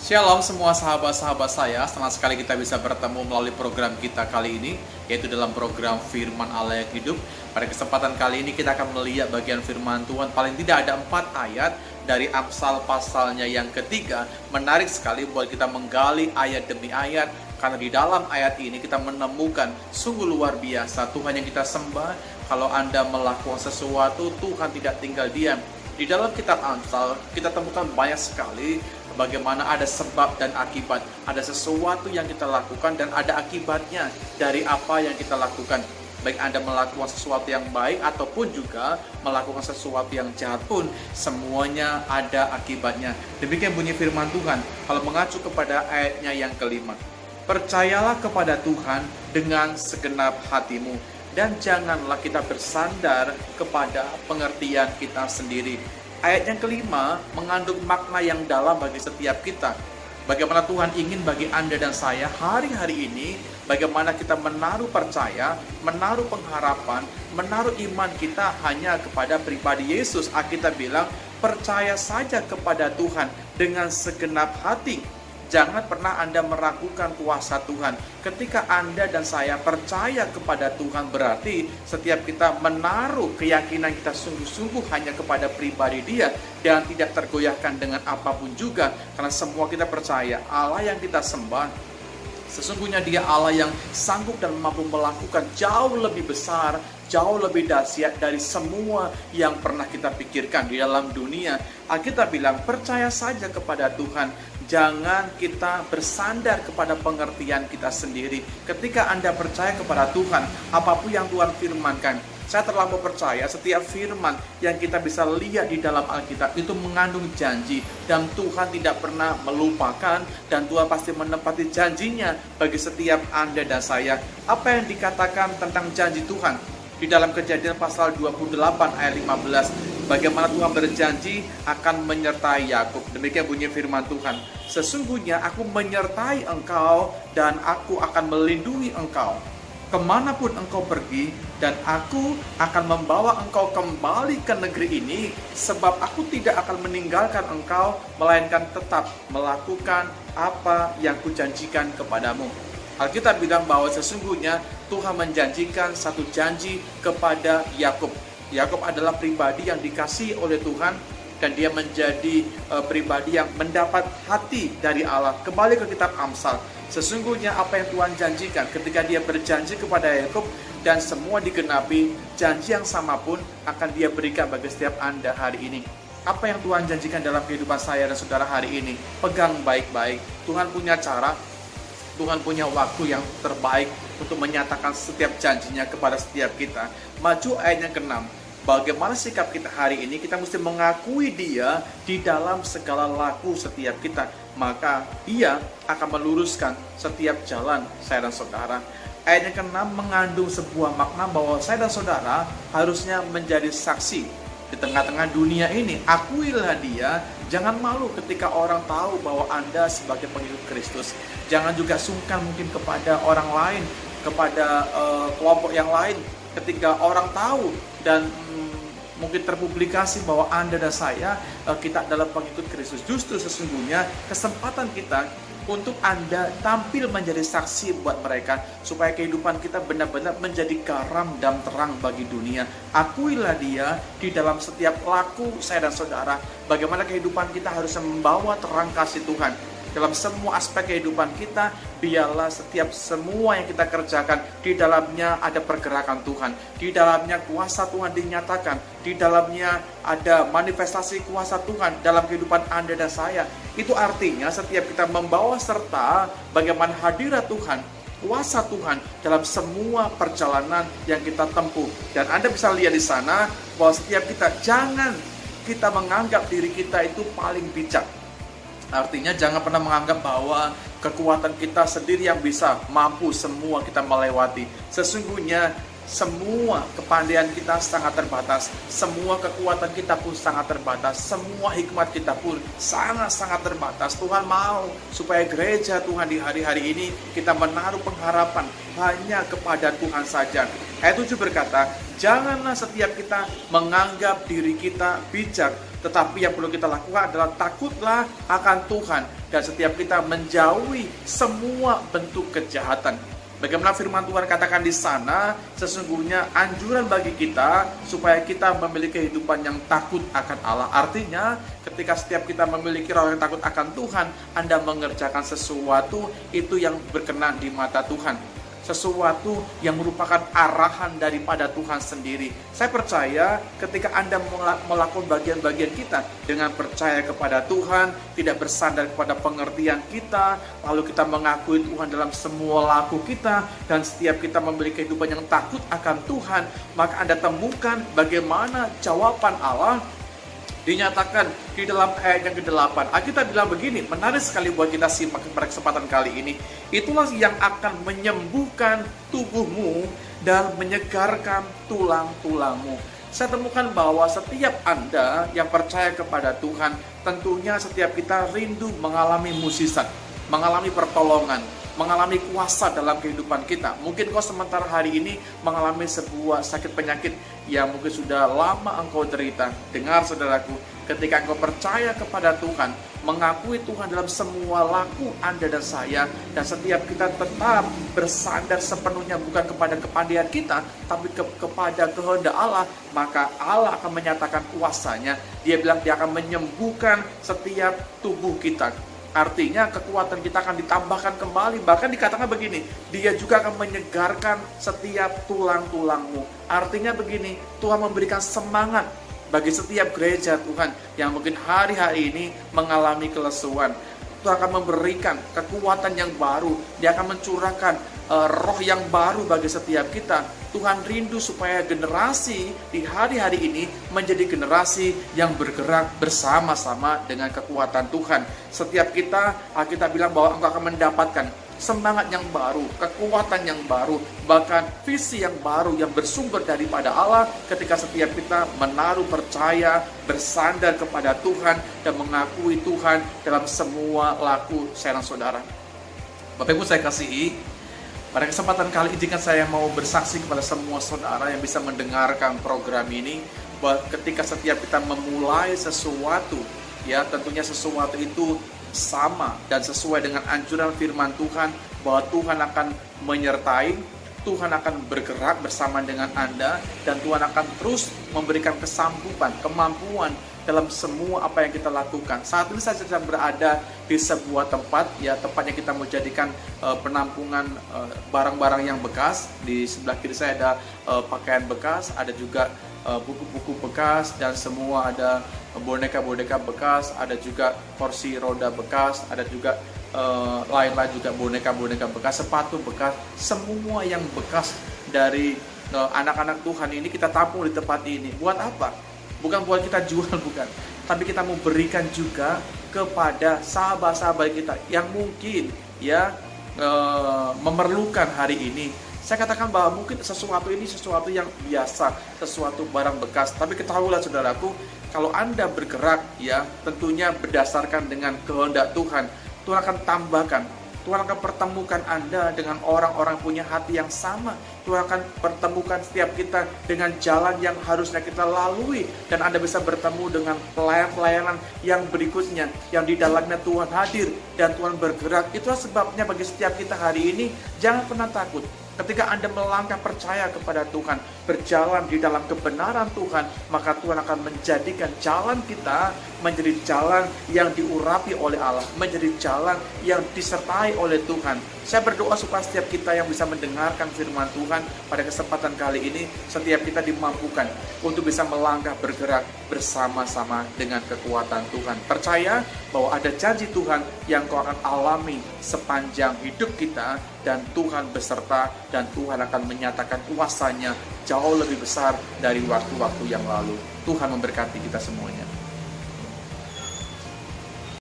Shalom semua sahabat-sahabat saya, senang sekali kita bisa bertemu melalui program kita kali ini, yaitu dalam program Firman Allah yang Hidup. Pada kesempatan kali ini kita akan melihat bagian firman Tuhan, paling tidak ada 4 ayat dari Amsal pasalnya yang ketiga. Menarik sekali buat kita menggali ayat demi ayat, karena di dalam ayat ini kita menemukan sungguh luar biasa Tuhan yang kita sembah. Kalau Anda melakukan sesuatu, Tuhan tidak tinggal diam. Di dalam kitab Amsal kita temukan banyak sekali bagaimana ada sebab dan akibat. Ada sesuatu yang kita lakukan dan ada akibatnya dari apa yang kita lakukan. Baik Anda melakukan sesuatu yang baik ataupun juga melakukan sesuatu yang jahat pun, semuanya ada akibatnya. Demikian bunyi firman Tuhan kalau mengacu kepada ayatnya yang kelima. Percayalah kepada Tuhan dengan segenap hatimu, dan janganlah kita bersandar kepada pengertian kita sendiri. Ayat yang kelima mengandung makna yang dalam bagi setiap kita. Bagaimana Tuhan ingin bagi Anda dan saya hari-hari ini, bagaimana kita menaruh percaya, menaruh pengharapan, menaruh iman kita hanya kepada pribadi Yesus. Alkitab bilang, percaya saja kepada Tuhan dengan segenap hati. Jangan pernah Anda meragukan kuasa Tuhan. Ketika Anda dan saya percaya kepada Tuhan, berarti setiap kita menaruh keyakinan kita sungguh-sungguh hanya kepada pribadi Dia dan tidak tergoyahkan dengan apapun juga. Karena semua kita percaya Allah yang kita sembah, sesungguhnya Dia Allah yang sanggup dan mampu melakukan jauh lebih besar, jauh lebih dahsyat dari semua yang pernah kita pikirkan di dalam dunia. Alkitab bilang, percaya saja kepada Tuhan. Jangan kita bersandar kepada pengertian kita sendiri. Ketika Anda percaya kepada Tuhan, apapun yang Tuhan firmankan, saya terlalu percaya setiap firman yang kita bisa lihat di dalam Alkitab itu mengandung janji. Dan Tuhan tidak pernah melupakan, dan Tuhan pasti menepati janjinya bagi setiap Anda dan saya. Apa yang dikatakan tentang janji Tuhan? Di dalam Kejadian pasal 28 ayat 15, bagaimana Tuhan berjanji akan menyertai Yakub. Demikian bunyi firman Tuhan. Sesungguhnya aku menyertai engkau dan aku akan melindungi engkau kemanapun engkau pergi, dan aku akan membawa engkau kembali ke negeri ini, sebab aku tidak akan meninggalkan engkau, melainkan tetap melakukan apa yang kujanjikan kepadamu. Alkitab bilang bahwa sesungguhnya Tuhan menjanjikan satu janji kepada Yakub. Yakub adalah pribadi yang dikasihi oleh Tuhan, dan dia menjadi pribadi yang mendapat hati dari Allah. Kembali ke kitab Amsal, sesungguhnya apa yang Tuhan janjikan ketika dia berjanji kepada Yakub dan semua digenapi, janji yang sama pun akan dia berikan bagi setiap Anda hari ini. Apa yang Tuhan janjikan dalam kehidupan saya dan saudara hari ini, pegang baik-baik. Tuhan punya cara, Tuhan punya waktu yang terbaik untuk menyatakan setiap janjinya kepada setiap kita. Maju ayat yang ke-6. Bagaimana sikap kita hari ini? Kita mesti mengakui Dia di dalam segala laku setiap kita. Maka Dia akan meluruskan setiap jalan saya dan saudara. Ayat yang ke-6 mengandung sebuah makna bahwa saya dan saudara harusnya menjadi saksi di tengah-tengah dunia ini. Akuilah Dia. Jangan malu ketika orang tahu bahwa Anda sebagai pengikut Kristus. Jangan juga sungkan mungkin kepada orang lain, kepada kelompok yang lain. Ketika orang tahu dan mungkin terpublikasi bahwa Anda dan saya, kita adalah pengikut Kristus. Justru sesungguhnya kesempatan kita untuk Anda tampil menjadi saksi buat mereka, supaya kehidupan kita benar-benar menjadi garam dan terang bagi dunia. Akuilah Dia di dalam setiap laku saya dan saudara. Bagaimana kehidupan kita harus membawa terang kasih Tuhan dalam semua aspek kehidupan kita. Biarlah setiap semua yang kita kerjakan, di dalamnya ada pergerakan Tuhan, di dalamnya kuasa Tuhan dinyatakan, di dalamnya ada manifestasi kuasa Tuhan dalam kehidupan Anda dan saya. Itu artinya setiap kita membawa serta bagaimana hadirat Tuhan, kuasa Tuhan dalam semua perjalanan yang kita tempuh. Dan Anda bisa lihat di sana bahwa setiap kita, jangan kita menganggap diri kita itu paling bijak. Artinya jangan pernah menganggap bahwa kekuatan kita sendiri yang bisa mampu semua kita melewati. Sesungguhnya Semua kepandaian kita sangat terbatas, semua kekuatan kita pun sangat terbatas, semua hikmat kita pun sangat-sangat terbatas. Tuhan mau supaya gereja Tuhan di hari-hari ini kita menaruh pengharapan hanya kepada Tuhan saja. Ayat 7 berkata, janganlah setiap kita menganggap diri kita bijak, tetapi yang perlu kita lakukan adalah takutlah akan Tuhan, dan setiap kita menjauhi semua bentuk kejahatan. Bagaimana firman Tuhan katakan di sana, sesungguhnya anjuran bagi kita supaya kita memiliki kehidupan yang takut akan Allah. Artinya, ketika setiap kita memiliki roh yang takut akan Tuhan, Anda mengerjakan sesuatu itu yang berkenan di mata Tuhan. Sesuatu yang merupakan arahan daripada Tuhan sendiri. Saya percaya ketika Anda melakukan bagian-bagian kita dengan percaya kepada Tuhan, tidak bersandar kepada pengertian kita, lalu kita mengakui Tuhan dalam semua laku kita, dan setiap kita memiliki kehidupan yang takut akan Tuhan, maka Anda temukan bagaimana jawaban Allah dinyatakan di dalam ayat yang ke-8. Alkitab bilang begini, menarik sekali buat kita simak pada kesempatan kali ini. Itulah yang akan menyembuhkan tubuhmu dan menyegarkan tulang-tulangmu. Saya temukan bahwa setiap Anda yang percaya kepada Tuhan, tentunya setiap kita rindu mengalami mukjizat, mengalami pertolongan, mengalami kuasa dalam kehidupan kita. Mungkin kau sementara hari ini mengalami sebuah sakit penyakit yang mungkin sudah lama engkau derita. Dengar saudaraku, ketika engkau percaya kepada Tuhan, mengakui Tuhan dalam semua laku Anda dan saya, dan setiap kita tetap bersandar sepenuhnya bukan kepada kepandaian kita, tapi kepada kehendak Allah, maka Allah akan menyatakan kuasanya. Dia bilang dia akan menyembuhkan setiap tubuh kita. Artinya kekuatan kita akan ditambahkan kembali. Bahkan dikatakan begini, dia juga akan menyegarkan setiap tulang-tulangmu. Artinya begini, Tuhan memberikan semangat bagi setiap gereja Tuhan yang mungkin hari-hari ini mengalami kelesuan. Tuhan akan memberikan kekuatan yang baru. Dia akan mencurahkan roh yang baru bagi setiap kita. Tuhan rindu supaya generasi di hari-hari ini menjadi generasi yang bergerak bersama-sama dengan kekuatan Tuhan. Setiap kita bilang bahwa engkau akan mendapatkan semangat yang baru, kekuatan yang baru, bahkan visi yang baru yang bersumber daripada Allah ketika setiap kita menaruh percaya, bersandar kepada Tuhan, dan mengakui Tuhan dalam semua laku saudara. Bapak Ibu saya kasihi, pada kesempatan kali ini saya mau bersaksi kepada semua saudara yang bisa mendengarkan program ini, bahwa ketika setiap kita memulai sesuatu, ya tentunya sesuatu itu sama dan sesuai dengan anjuran firman Tuhan, bahwa Tuhan akan menyertai, Tuhan akan bergerak bersama dengan Anda, dan Tuhan akan terus memberikan kesanggupan, kemampuan dalam semua apa yang kita lakukan. Saat ini saya sedang berada di sebuah tempat, ya tempatnya kita mau jadikan penampungan barang-barang yang bekas. Di sebelah kiri saya ada pakaian bekas, ada juga buku-buku bekas, dan semua ada boneka-boneka bekas, ada juga kursi roda bekas, ada juga lain-lain juga boneka-boneka bekas, sepatu bekas, semua yang bekas dari anak-anak Tuhan ini kita tampung di tempat ini. Buat apa? Bukan buat kita jual, bukan. Tapi kita mau berikan juga kepada sahabat-sahabat kita yang mungkin ya memerlukan hari ini. Saya katakan bahwa mungkin sesuatu ini sesuatu yang biasa, sesuatu barang bekas. Tapi ketahuilah saudaraku, kalau Anda bergerak ya tentunya berdasarkan dengan kehendak Tuhan, Tuhan akan tambahkan. Tuhan akan pertemukan Anda dengan orang-orang punya hati yang sama. Tuhan akan pertemukan setiap kita dengan jalan yang harusnya kita lalui. Dan Anda bisa bertemu dengan pelayan-pelayanan yang berikutnya, yang di dalamnya Tuhan hadir dan Tuhan bergerak. Itulah sebabnya bagi setiap kita hari ini, jangan pernah takut. Ketika Anda melangkah percaya kepada Tuhan, berjalan di dalam kebenaran Tuhan, maka Tuhan akan menjadikan jalan kita menjadi jalan yang diurapi oleh Allah, menjadi jalan yang disertai oleh Tuhan. Saya berdoa supaya setiap kita yang bisa mendengarkan firman Tuhan pada kesempatan kali ini, setiap kita dimampukan untuk bisa melangkah bergerak bersama-sama dengan kekuatan Tuhan. Percaya bahwa ada janji Tuhan yang kau akan alami sepanjang hidup kita, dan Tuhan beserta, dan Tuhan akan menyatakan kuasanya jauh lebih besar dari waktu-waktu yang lalu. Tuhan memberkati kita semuanya.